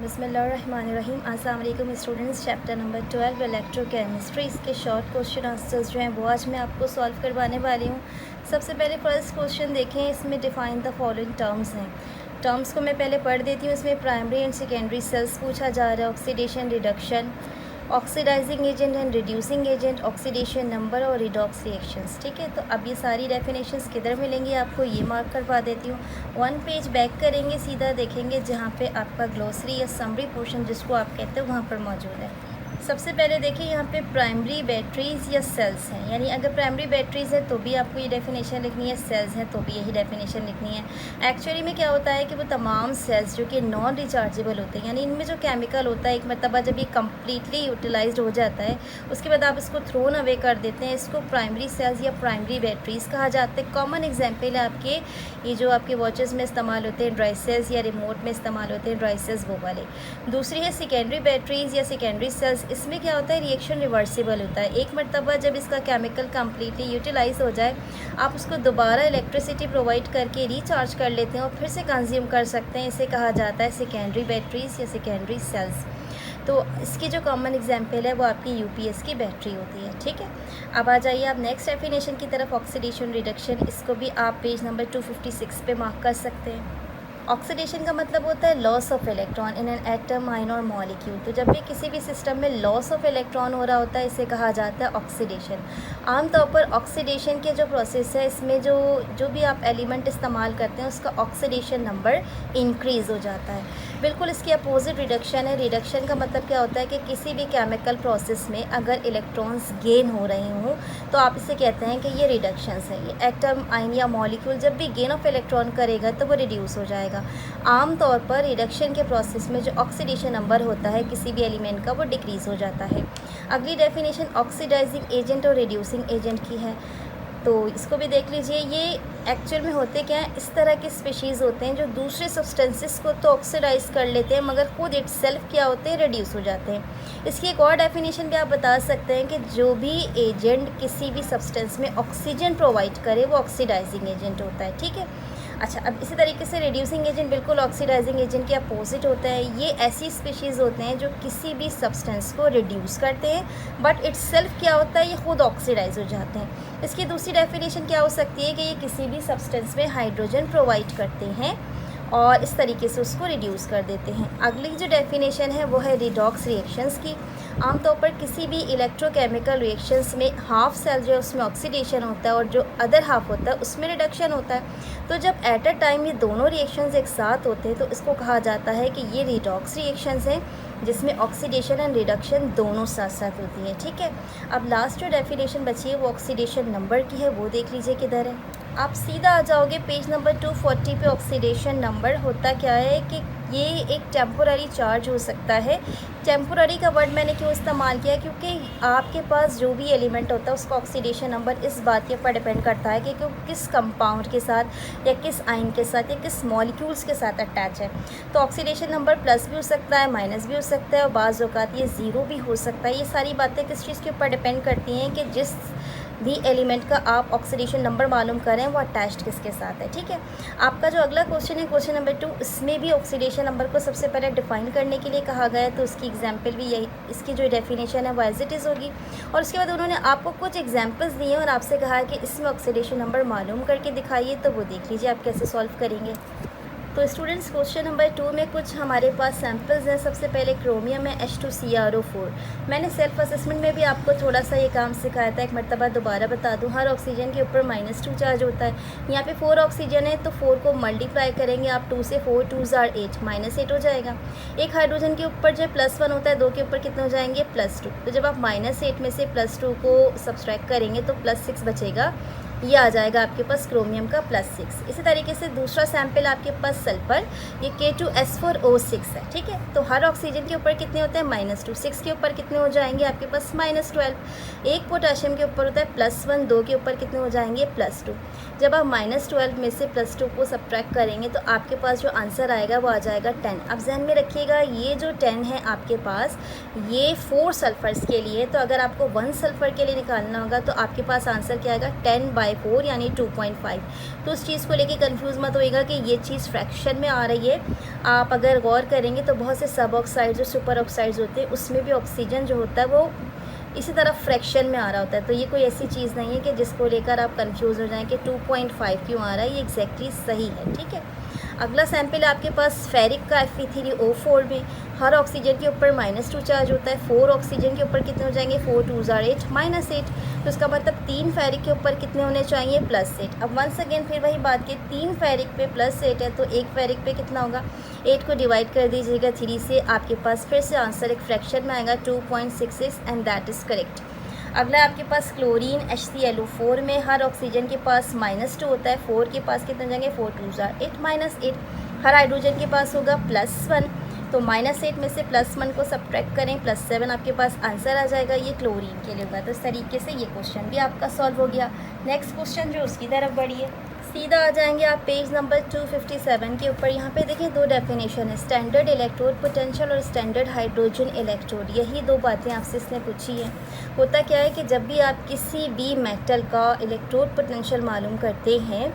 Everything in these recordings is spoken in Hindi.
बिस्मिल्लाहिर्रहमानिर्रहीम। अस्सलाम वालेकुम स्टूडेंट्स। चैप्टर नंबर 12 इलेक्ट्रोकेमिस्ट्री, इसके शॉर्ट क्वेश्चन आंसर्स जो हैं वो आज मैं आपको सॉल्व करवाने वाली हूँ। सबसे पहले फर्स्ट क्वेश्चन देखें, इसमें डिफ़ाइन द फॉलोइंग टर्म्स हैं। टर्म्स को मैं पहले पढ़ देती हूँ। इसमें प्राइमरी एंड सेकेंडरी सेल्स पूछा जा रहा है, oxidation, reduction, oxidising agent and reducing agent, oxidation number और रिडॉक्स रिएक्शंस। ठीक है, तो अब ये सारी डेफिनेशंस किधर मिलेंगी आपको, ये मार्क करवा देती हूँ। 1 पेज बैक करेंगे, सीधा देखेंगे जहाँ पे आपका ग्लोसरी या समरी पोर्शन जिसको आप कहते हो वहाँ पर मौजूद है। सबसे पहले देखिए यहाँ पे प्राइमरी बैटरीज़ या सेल्स हैं, यानी अगर प्राइमरी बैटरीज़ है तो भी आपको ये डेफिनेशन लिखनी है, सेल्स हैं तो भी यही डेफिनेशन लिखनी है। एक्चुअली में क्या होता है कि वो तमाम सेल्स जो कि नॉन रिचार्जेबल होते हैं, यानी इनमें जो केमिकल होता है एक मरतबा जब ये कम्प्लीटली यूटिलाइज्ड हो जाता है उसके बाद आप इसको थ्रोन अवे कर देते हैं, इसको प्राइमरी सेल्स या प्राइमरी बैटरीज़ कहा जाता है। कॉमन एग्जाम्पल है आपके ये जो आपके वॉचेस में इस्तेमाल होते हैं ड्राई सेल्स, या रिमोट में इस्तेमाल होते हैं ड्राई सेल्स, वो वाले। दूसरी है सेकेंडरी बैटरीज़ या सेकेंडरी सेल्स। इसमें क्या होता है, रिएक्शन रिवर्सिबल होता है। एक मरतबा जब इसका केमिकल कम्प्लीटली यूटिलाइज हो जाए आप उसको दोबारा इलेक्ट्रिसिटी प्रोवाइड करके रिचार्ज कर लेते हैं और फिर से कंज्यूम कर सकते हैं। इसे कहा जाता है सेकेंडरी बैटरीज़ या सेकेंडरी सेल्स। तो इसकी जो कॉमन एग्जांपल है वो आपकी यूपीएस की बैटरी होती है। ठीक है, अब आ जाइए आप नेक्स्ट डेफिनेशन की तरफ, ऑक्सीडेशन रिडक्शन। इसको भी आप पेज नंबर 256 पे मार्क कर सकते हैं। ऑक्सीडेशन का मतलब होता है loss of electron in an atom, ion और मॉलिक्यूल। तो जब भी किसी भी सिस्टम में लॉस ऑफ इलेक्ट्रॉन हो रहा होता है इसे कहा जाता है ऑक्सीडेशन। आमतौर पर ऑक्सीडेशन के जो प्रोसेस है इसमें जो भी आप एलिमेंट इस्तेमाल करते हैं उसका ऑक्सीडेशन नंबर इंक्रीज़ हो जाता है। बिल्कुल इसकी अपोजिट रिडक्शन है। रिडक्शन का मतलब क्या होता है कि किसी भी केमिकल प्रोसेस में अगर इलेक्ट्रॉन्स गेन हो रहे हों तो आप इसे कहते हैं कि ये रिडक्शंस है। ये एटम, आयन या मॉलिक्यूल जब भी गेन ऑफ इलेक्ट्रॉन करेगा तो वो रिड्यूस हो जाएगा। आमतौर पर रिडक्शन के प्रोसेस में जो ऑक्सीडेशन नंबर होता है किसी भी एलिमेंट का वो डिक्रीज़ हो जाता है। अगली डेफिनेशन ऑक्सीडाइजिंग एजेंट और रिड्यूसिंग एजेंट की है, तो इसको भी देख लीजिए। ये एक्चुअल में होते क्या हैं, इस तरह के स्पीशीज़ होते हैं जो दूसरे सब्सटेंसेस को तो ऑक्सीडाइज कर लेते हैं मगर खुद इटसेल्फ क्या होते हैं, रिड्यूस हो जाते हैं। इसकी एक और डेफिनेशन भी आप बता सकते हैं कि जो भी एजेंट किसी भी सब्सटेंस में ऑक्सीजन प्रोवाइड करे वो ऑक्सीडाइजिंग एजेंट होता है। ठीक है, अच्छा, अब इसी तरीके से रिड्यूसिंग एजेंट बिल्कुल ऑक्सीडाइजिंग एजेंट के अपोजिट होता है। ये ऐसी स्पीशीज़ होते हैं जो किसी भी सब्सटेंस को रिड्यूस करते हैं बट इटसेल्फ क्या होता है, ये खुद ऑक्सीडाइज हो जाते हैं। इसकी दूसरी डेफिनेशन क्या हो सकती है कि ये किसी भी सब्सटेंस में हाइड्रोजन प्रोवाइड करते हैं और इस तरीके से उसको रिड्यूस कर देते हैं। अगली जो डेफिनेशन है वो है रिडॉक्स रिएक्शंस की। आमतौर पर किसी भी इलेक्ट्रोकेमिकल रिएक्शंस में हाफ सेल जो है उसमें ऑक्सीडेशन होता है और जो अदर हाफ होता है उसमें रिडक्शन होता है। तो जब एट अ टाइम ये दोनों रिएक्शंस एक साथ होते हैं तो इसको कहा जाता है कि ये रिडॉक्स रिएक्शंस हैं जिसमें ऑक्सीडेशन एंड रिडक्शन दोनों साथ साथ होती हैं। ठीक है, अब लास्ट जो डेफिनेशन बची है वो ऑक्सीडेशन नंबर की है, वो देख लीजिए किधर है। आप सीधा आ जाओगे पेज नंबर 240 पे। ऑक्सीडेशन नंबर होता क्या है कि ये एक टेम्पोररी चार्ज हो सकता है। टेम्पोररी का वर्ड मैंने क्यों इस्तेमाल किया, क्योंकि आपके पास जो भी एलिमेंट होता है उसका ऑक्सीडेशन नंबर इस बात के ऊपर डिपेंड करता है कि किस कंपाउंड के साथ या किस आयन के साथ या किस मॉलिक्यूल्स के साथ अटैच है। तो ऑक्सीडेशन नंबर प्लस भी हो सकता है, माइनस भी हो सकता है और बाज़ औक़ात ये ज़ीरो भी हो सकता है। ये सारी बातें किस चीज़ के ऊपर डिपेंड करती हैं कि जिस भी एलिमेंट का आप ऑक्सीडेशन नंबर मालूम करें वो अटैच्ड किसके साथ है। ठीक है, आपका जो अगला क्वेश्चन है क्वेश्चन नंबर 2, इसमें भी ऑक्सीडेशन नंबर को सबसे पहले डिफाइन करने के लिए कहा गया है। तो उसकी एग्जांपल भी यही, इसकी जो डेफिनेशन है वो एज इट इज़ होगी और उसके बाद उन्होंने आपको कुछ एग्जांपल्स दिए और आपसे कहा है कि इसमें ऑक्सीडेशन नंबर मालूम करके दिखाइए। तो वो देख लीजिए आप कैसे सॉल्व करेंगे। तो स्टूडेंट्स क्वेश्चन नंबर 2 में कुछ हमारे पास सैम्पल्स हैं। सबसे पहले क्रोमियम है H2CrO4। मैंने सेल्फ असेसमेंट में भी आपको थोड़ा सा ये काम सिखाया था, एक मरतबा दोबारा बता दूं। हर ऑक्सीजन के ऊपर -2 चार्ज होता है। यहाँ पे 4 ऑक्सीजन है तो 4 को मल्टीप्लाई करेंगे आप 2 से, 4 2s are 8, -8 हो जाएगा। एक हाइड्रोजन के ऊपर जो +1 होता है 2 के ऊपर कितने हो जाएंगे, +2। तो जब आप -8 में से +2 को सब्सट्रैक्ट करेंगे तो +6 बचेगा, ये आ जाएगा आपके पास क्रोमियम का +6। इसी तरीके से दूसरा सैंपल आपके पास सल्फर, ये K2S4O6 है। ठीक है, तो हर ऑक्सीजन के ऊपर कितने होते हैं, -2। 6 के ऊपर कितने हो जाएंगे आपके पास, -12। एक पोटाशियम के ऊपर होता है +1, 2 के ऊपर कितने हो जाएंगे, +2। जब आप -12 में से +2 को सब्ट्रैक्ट करेंगे तो आपके पास जो आंसर आएगा वो आ जाएगा 10। अब ध्यान में रखिएगा ये जो 10 है आपके पास ये 4 सल्फर्स के लिए, तो अगर आपको 1 सल्फर के लिए निकालना होगा तो आपके पास आंसर क्या आएगा, 10/4 4 यानी 2.5। तो उस चीज़ को लेके कंफ्यूज मत होइएगा कि ये चीज़ फ्रैक्शन में आ रही है। आप अगर गौर करेंगे तो बहुत से सब ऑक्साइड्स और सुपर ऑक्साइड्स होते हैं, उसमें भी ऑक्सीजन जो होता है वो इसी तरह फ्रैक्शन में आ रहा होता है। तो ये कोई ऐसी चीज़ नहीं है कि जिसको लेकर आप कंफ्यूज हो जाएं कि 2.5 क्यों आ रहा है, ये एग्जैक्टली सही है, ठीक है। अगला सैंपल आपके पास फेरिक का Fe3O4 में हर ऑक्सीजन के ऊपर -2 चार्ज होता है। 4 ऑक्सीजन के ऊपर कितने हो जाएंगे, 4 2 8 -8। तो इसका मतलब 3 फेरिक के ऊपर कितने होने चाहिए, +8। अब वंस अगेन फिर वही बात कि 3 फेरिक पे +8 है तो 1 फेरिक पे कितना होगा, 8 को डिवाइड कर दीजिएगा 3 से, आपके पास फिर से आंसर एक फ्रैक्शन में आएगा 2.66 एंड दैट इज़ करेक्ट। अगला आपके पास क्लोरीन HClO4 में हर ऑक्सीजन के पास -2 होता है। 4 के पास कितने जाएंगे, 4 2 8 -8। हर हाइड्रोजन के पास होगा +1, तो -8 में से +1 को सब्ट्रैक्ट करें, +7 आपके पास आंसर आ जाएगा। ये क्लोरीन के लिए होगा। तो इस तरीके से ये क्वेश्चन भी आपका सॉल्व हो गया। नेक्स्ट क्वेश्चन जो उसकी तरफ बढ़िए, सीधा आ जाएंगे आप पेज नंबर 257 के ऊपर। यहाँ पे देखिए 2 डेफिनेशन है, स्टैंडर्ड इलेक्ट्रोड पोटेंशियल और स्टैंडर्ड हाइड्रोजन इलेक्ट्रोड। यही 2 बातें आपसे इसने पूछी है। होता क्या है कि जब भी आप किसी भी मेटल का इलेक्ट्रोड पोटेंशियल मालूम करते हैं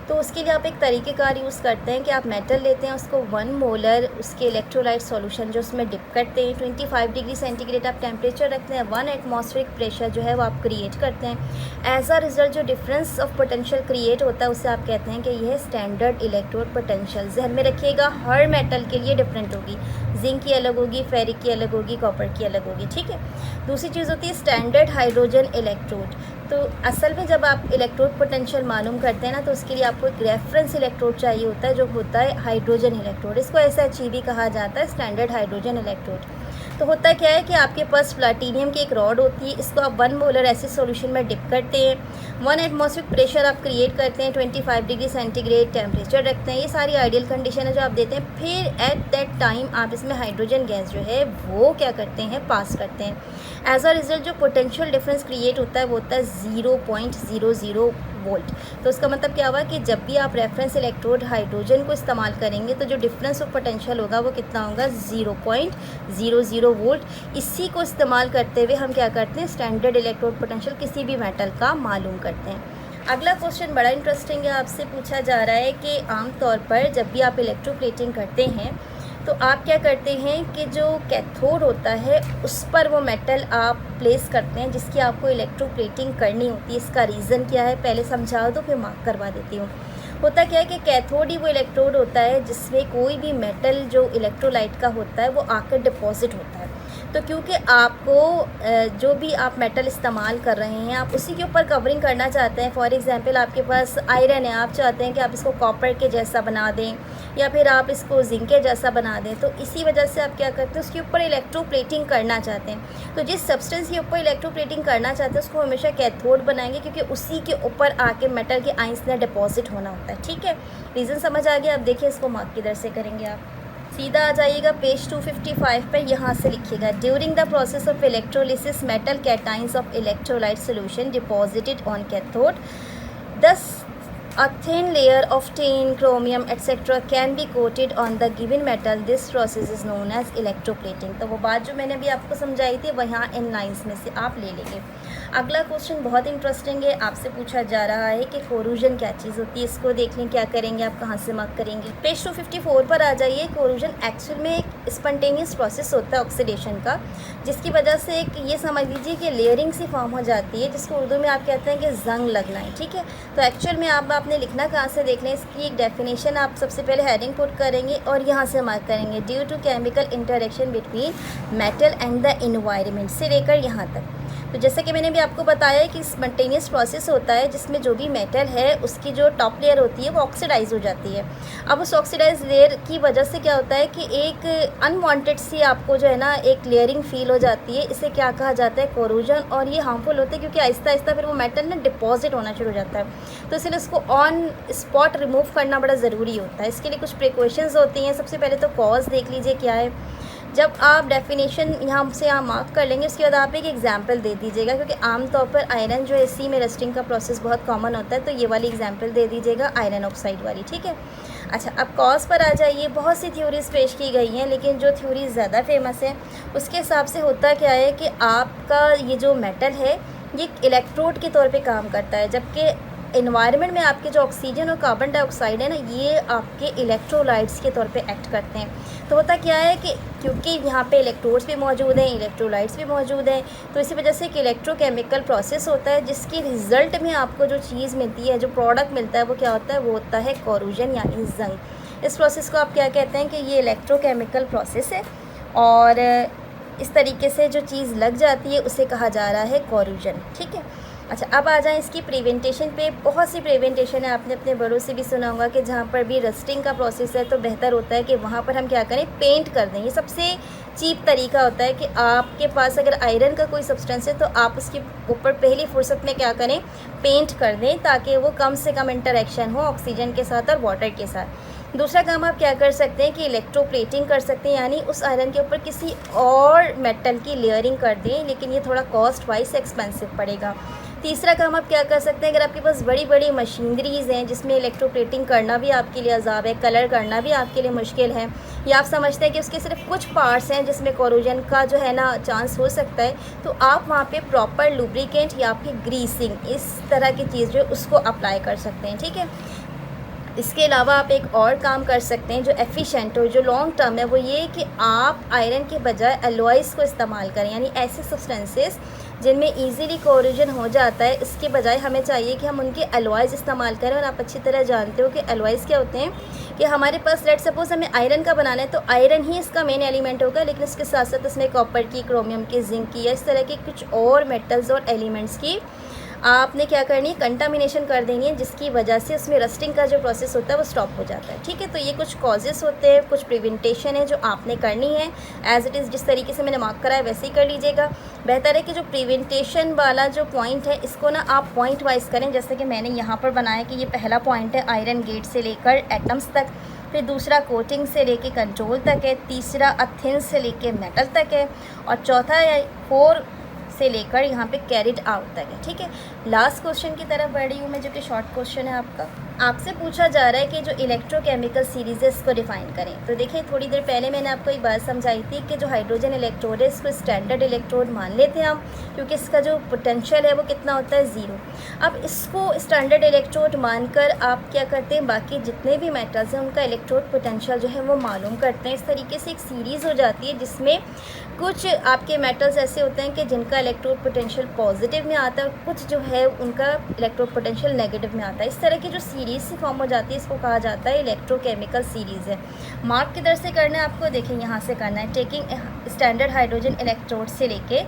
तो उसके लिए आप एक तरीक़ेकार यूज़ करते हैं कि आप मेटल लेते हैं, उसको 1 मोलर उसके इलेक्ट्रोलाइट सॉल्यूशन जो उसमें डिप करते हैं, 25 डिग्री सेंटीग्रेड आप टेम्परेचर रखते हैं, 1 एटमॉस्फेरिक प्रेशर जो है वो आप क्रिएट करते हैं। एज अ रिजल्ट जो डिफरेंस ऑफ पोटेंशियल क्रिएट होता है उससे आप कहते हैं कि यह स्टैंडर्ड इलेक्ट्रोड पोटेंशियल। ध्यान में रखिएगा हर मेटल के लिए डिफरेंट होगी, जिंक की अलग होगी, फेरिक की अलग होगी, कॉपर की अलग होगी, ठीक है। दूसरी चीज़ होती है स्टैंडर्ड हाइड्रोजन इलेक्ट्रोड। तो असल में जब आप इलेक्ट्रोड पोटेंशियल मालूम करते हैं ना तो उसके लिए आपको एक रेफरेंस इलेक्ट्रोड चाहिए होता है जो होता है हाइड्रोजन इलेक्ट्रोड। इसको SHE भी कहा जाता है, स्टैंडर्ड हाइड्रोजन इलेक्ट्रोड। तो होता क्या है कि आपके पास प्लाटीनियम की एक रॉड होती है, इसको आप 1 मोलर एसिड सॉल्यूशन में डिप करते हैं, 1 एटमॉस्फेरिक प्रेशर आप क्रिएट करते हैं, 25 डिग्री सेंटीग्रेड टेम्परेचर रखते हैं। ये सारी आइडियल कंडीशन है जो आप देते हैं। फिर एट दैट टाइम आप इसमें हाइड्रोजन गैस जो है वो क्या करते हैं, पास करते हैं। एज अ रिजल्ट जो पोटेंशियल डिफरेंस क्रिएट होता है वो होता है 0.00 वोल्ट। तो उसका मतलब क्या हुआ कि जब भी आप रेफरेंस इलेक्ट्रोड हाइड्रोजन को इस्तेमाल करेंगे तो जो डिफरेंस ऑफ पोटेंशियल होगा वो कितना होगा, 0.00 वोल्ट। इसी को इस्तेमाल करते हुए हम क्या करते हैं, स्टैंडर्ड इलेक्ट्रोड पोटेंशियल किसी भी मेटल का मालूम करते हैं। अगला क्वेश्चन बड़ा इंटरेस्टिंग है, आपसे पूछा जा रहा है कि आमतौर पर जब भी आप इलेक्ट्रोप्लेटिंग करते हैं तो आप क्या करते हैं कि जो कैथोड होता है उस पर वो मेटल आप प्लेस करते हैं जिसकी आपको इलेक्ट्रोप्लेटिंग करनी होती है। इसका रीज़न क्या है पहले समझा दो फिर मार्क करवा देती हूँ। होता क्या है कि कैथोड ही वो इलेक्ट्रोड होता है जिसमें कोई भी मेटल जो इलेक्ट्रोलाइट का होता है वो आकर डिपॉजिट होता है। तो क्योंकि आपको जो भी आप मेटल इस्तेमाल कर रहे हैं आप उसी के ऊपर कवरिंग करना चाहते हैं। फॉर एग्जांपल आपके पास आयरन है, आप चाहते हैं कि आप इसको कॉपर के जैसा बना दें या फिर आप इसको जिंक के जैसा बना दें। तो इसी वजह से आप क्या करते हैं, उसके ऊपर इलेक्ट्रोप्लेटिंग करना चाहते हैं। तो जिस सब्सटेंस के ऊपर इलेक्ट्रोप्लेटिंग करना चाहते हैं उसको हमेशा कैथोड बनाएंगे क्योंकि उसी के ऊपर आके मेटल के आइंस ने डिपॉजिट होना होता है। ठीक है, रीज़न समझ आ गया। अब देखिए इसको मार्क किधर से करेंगे आप, सीधा आ जाइएगा पेज 255 पर, यहाँ से लिखिएगा during the process of electrolysis metal cations of electrolyte solution deposited on cathode दस a thin layer of tin, chromium etc. can be coated on the given metal. This process is known as electroplating। तो वो बात जो मैंने अभी आपको समझाई थी वहाँ इन लाइंस में से आप ले लेंगे। अगला क्वेश्चन बहुत इंटरेस्टिंग है, आपसे पूछा जा रहा है कि कोरूजन क्या चीज़ होती है। इसको देख लें क्या करेंगे आप, कहाँ से मार्क करेंगे। पेज 254 पर आ जाइए। कोरूजन एक्चुअल में एक स्पॉन्टेनियस प्रोसेस होता है ऑक्सीडेशन का, जिसकी वजह से एक ये समझ लीजिए कि लेयरिंग सी फॉर्म हो जाती है जिसको उर्दू में आप कहते हैं कि जंग लगना है। ठीक है, तो एक्चुअल में आपने लिखना कहाँ से देख लें। इसकी एक डेफिनेशन आप सबसे पहले हेडिंग पुट करेंगे और यहाँ से मार्क करेंगे due to chemical interaction between metal and the environment से लेकर यहाँ तक। तो जैसे कि मैंने भी आपको बताया है कि स्पॉन्टेनियस प्रोसेस होता है जिसमें जो भी मेटल है उसकी जो टॉप लेयर होती है वो ऑक्सीडाइज हो जाती है। अब उस ऑक्सीडाइज लेयर की वजह से क्या होता है कि एक अनवांटेड सी आपको जो है ना एक लेयरिंग फील हो जाती है। इसे क्या कहा जाता है, कोरूजन। और ये हार्मफुल होता है क्योंकि आहिस्ता आहिस्ता फिर वो मेटल ना डिपॉजिट होना शुरू हो जाता है। तो इसलिए इसको ऑन स्पॉट रिमूव करना बड़ा ज़रूरी होता है। इसके लिए कुछ प्रिकॉशंस होती हैं। सबसे पहले तो कॉज देख लीजिए क्या है। जब आप डेफिनेशन यहाँ से मार्क कर लेंगे उसके बाद आप एक एग्जांपल दे दीजिएगा, क्योंकि आमतौर पर आयरन जो है इसी में रस्टिंग का प्रोसेस बहुत कॉमन होता है। तो ये वाली एग्जांपल दे दीजिएगा आयरन ऑक्साइड वाली। ठीक है, अच्छा अब कॉज पर आ जाइए। बहुत सी थ्योरीज पेश की गई हैं लेकिन जो थ्योरी ज़्यादा फेमस है उसके हिसाब से होता क्या है कि आपका ये जो मेटल है ये इलेक्ट्रोड के तौर पर काम करता है, जबकि एनवायरनमेंट में आपके जो ऑक्सीजन और कार्बन डाइऑक्साइड है ना, ये आपके इलेक्ट्रोलाइट्स के तौर पे एक्ट करते हैं। तो होता क्या है कि क्योंकि यहाँ पे इलेक्ट्रोड्स भी मौजूद हैं, इलेक्ट्रोलाइट्स भी मौजूद हैं, तो इसी वजह से एक इलेक्ट्रोकेमिकल प्रोसेस होता है जिसके रिज़ल्ट में आपको जो चीज़ मिलती है, जो प्रोडक्ट मिलता है, वो क्या होता है, वो होता है कोरोजन यानी जंग। इस प्रोसेस को आप क्या कहते हैं कि ये इलेक्ट्रोकेमिकल प्रोसेस है, और इस तरीके से जो चीज़ लग जाती है उसे कहा जा रहा है कोरोजन। ठीक है। अच्छा, अब आ जाएँ इसकी प्रिवेंटेशन पे। बहुत सी प्रिवेंटेशन है, आपने अपने बड़ों से भी सुना होगा कि जहाँ पर भी रस्टिंग का प्रोसेस है तो बेहतर होता है कि वहाँ पर हम क्या करें, पेंट कर दें। ये सबसे चीप तरीका होता है कि आपके पास अगर आयरन का कोई सब्सटेंस है तो आप उसके ऊपर पहली फुर्सत में क्या करें, पेंट कर दें, ताकि वो कम से कम इंटरेक्शन हो ऑक्सीजन के साथ और वाटर के साथ। दूसरा काम आप क्या कर सकते हैं कि इलेक्ट्रोप्लेटिंग कर सकते हैं, यानी उस आयरन के ऊपर किसी और मेटल की लेयरिंग कर दें, लेकिन ये थोड़ा कॉस्ट वाइज एक्सपेंसिव पड़ेगा। तीसरा काम आप क्या कर सकते हैं, अगर आपके पास बड़ी बड़ी मशीनरीज़ हैं जिसमें इलेक्ट्रोप्लेटिंग करना भी आपके लिए अजाब है, कलर करना भी आपके लिए मुश्किल है, या आप समझते हैं कि उसके सिर्फ कुछ पार्ट्स हैं जिसमें कोरोजन का जो है ना चांस हो सकता है, तो आप वहाँ पे प्रॉपर लुब्रिकेंट या फिर ग्रीसिंग इस तरह की चीज़ जो है उसको अप्लाई कर सकते हैं। ठीक है। इसके अलावा आप एक और काम कर सकते हैं जो एफिशिएंट हो, जो लॉन्ग टर्म है, वो ये कि आप आयरन के बजाय एलॉयज़ को इस्तेमाल करें, यानी ऐसे सब्सटेंसेस जिनमें इजीली कोरोजन हो जाता है। इसके बजाय हमें चाहिए कि हम उनके एलॉयज़ इस्तेमाल करें। और आप अच्छी तरह जानते हो कि एलॉयज़ क्या होते हैं, कि हमारे पास लेट सपोज़ हमें आयरन का बनाना है तो आयरन ही इसका मेन एलिमेंट होगा, लेकिन इसके साथ साथ इसमें कॉपर की, क्रोमियम की, जिंक की या इस तरह के कुछ और मेटल्स और एलिमेंट्स की आपने क्या करनी है, कंटामिनेशन कर देनी है, जिसकी वजह से उसमें रस्टिंग का जो प्रोसेस होता है वो स्टॉप हो जाता है। ठीक है। तो ये कुछ कॉजेज़ होते हैं, कुछ प्रिवेंटेशन है जो आपने करनी है। एज इट इज़ जिस तरीके से मैंने मार्क करा है वैसे ही कर लीजिएगा। बेहतर है कि जो प्रिवेंटेशन वाला जो पॉइंट है इसको ना आप पॉइंट वाइज करें, जैसे कि मैंने यहाँ पर बनाया कि ये पहला पॉइंट है आयरन गेट से लेकर एटम्स तक, फिर दूसरा कोटिंग से लेके कंट्रोल तक है, तीसरा अथिन से लेके मेटल तक है, और चौथा 4 से लेकर यहाँ पे कैरिड आउट तक है। ठीक है। लास्ट क्वेश्चन की तरफ बढ़ रही हूँ मैं, जो कि शॉर्ट क्वेश्चन है आपका। आपसे पूछा जा रहा है कि जो इलेक्ट्रोकेमिकल सीरीज़ है इसको डिफाइन करें। तो देखिए, थोड़ी देर पहले मैंने आपको एक बात समझाई थी कि जो हाइड्रोजन इलेक्ट्रोड है इसको स्टैंडर्ड इलेक्ट्रोड मान लेते हैं हम, क्योंकि इसका जो पोटेंशियल है वो कितना होता है, 0। अब इसको स्टैंडर्ड इलेक्ट्रोड मानकर आप क्या करते हैं, बाकी जितने भी मेटल्स हैं उनका इलेक्ट्रोड पोटेंशियल जो है वो मालूम करते हैं। इस तरीके से एक सीरीज़ हो जाती है जिसमें कुछ आपके मेटल्स ऐसे होते हैं कि जिनका इलेक्ट्रोड पोटेंशियल पॉजिटिव में आता है और कुछ जो है उनका इलेक्ट्रोड पोटेंशियल नेगेटिव में आता है। इस तरह की जो सीरीज़ से फॉर्म हो जाती है इसको कहा जाता है इलेक्ट्रोकेमिकल सीरीज़ है। मार्क किधर से करना है आपको, देखिए यहाँ से करना है, टेकिंग स्टैंडर्ड हाइड्रोजन इलेक्ट्रोड से लेके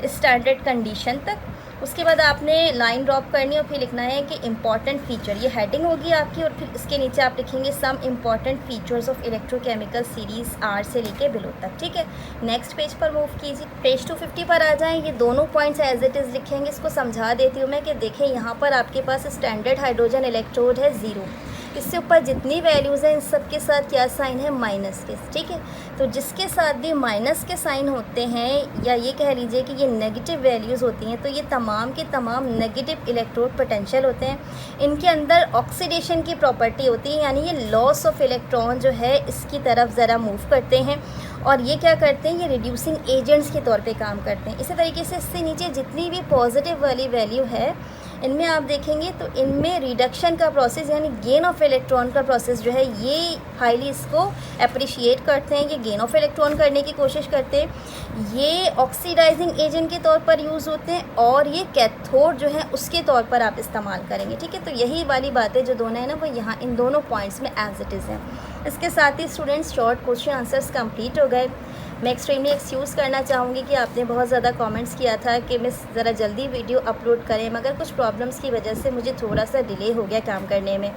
स्टैंडर्ड कंडीशन तक। उसके बाद आपने लाइन ड्रॉप करनी है और फिर लिखना है कि इंपॉर्टेंट फीचर, ये हेडिंग होगी आपकी, और फिर इसके नीचे आप लिखेंगे some important features of electrochemical series are से लेके बिलो तक। ठीक है। नेक्स्ट पेज पर मूव कीजिए, पेज 250 पर आ जाएं। ये दोनों पॉइंट्स एज इट इज़ लिखेंगे। इसको समझा देती हूँ मैं कि देखें यहाँ पर आपके पास स्टैंडर्ड हाइड्रोजन इलेक्ट्रोड है 0, इससे ऊपर जितनी वैल्यूज़ हैं इन सब के साथ क्या साइन है, माइनस के। ठीक है। तो जिसके साथ भी माइनस के साइन होते हैं, या ये कह लीजिए कि ये नेगेटिव वैल्यूज़ होती हैं, तो ये तमाम के तमाम नेगेटिव इलेक्ट्रोड पोटेंशियल होते हैं। इनके अंदर ऑक्सीडेशन की प्रॉपर्टी होती है, यानी ये लॉस ऑफ इलेक्ट्रॉन जो है इसकी तरफ ज़रा मूव करते हैं, और ये क्या करते हैं, ये रिड्यूसिंग एजेंट्स के तौर पे काम करते हैं। इसी तरीके से इससे नीचे जितनी भी पॉजिटिव वाली वैल्यू है इनमें आप देखेंगे तो इनमें रिडक्शन का प्रोसेस यानी गेन ऑफ इलेक्ट्रॉन का प्रोसेस जो है ये हाईली इसको अप्रिशिएट करते हैं, ये गेन ऑफ इलेक्ट्रॉन करने की कोशिश करते हैं। ये ऑक्सीडाइजिंग एजेंट के तौर पर यूज़ होते हैं, और ये कैथोड जो है उसके तौर पर आप इस्तेमाल करेंगे। ठीक है। तो यही वाली बातें जो दोनों है ना वो यहाँ इन दोनों पॉइंट्स में एज इट इज़ हैं। इसके साथ ही students short question answers complete हो गए। मैं एक्सट्रीमली एक्सक्यूज़ करना चाहूँगी कि आपने बहुत ज़्यादा कमेंट्स किया था कि मिस ज़रा जल्दी वीडियो अपलोड करें, मगर कुछ प्रॉब्लम्स की वजह से मुझे थोड़ा सा डिले हो गया काम करने में।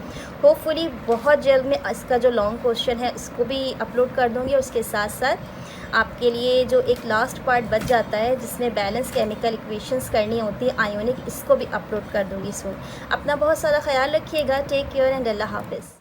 होपफुली बहुत जल्द मैं इसका जो लॉन्ग क्वेश्चन है इसको भी अपलोड कर दूँगी, और उसके साथ साथ आपके लिए जो एक लास्ट पार्ट बच जाता है जिसमें बैलेंस केमिकल इक्वेशंस करनी होती है आयोनिक, इसको भी अपलोड कर दूँगी सून। अपना बहुत सारा ख्याल रखिएगा। टेक केयर एंड अल्लाह हाफिज़।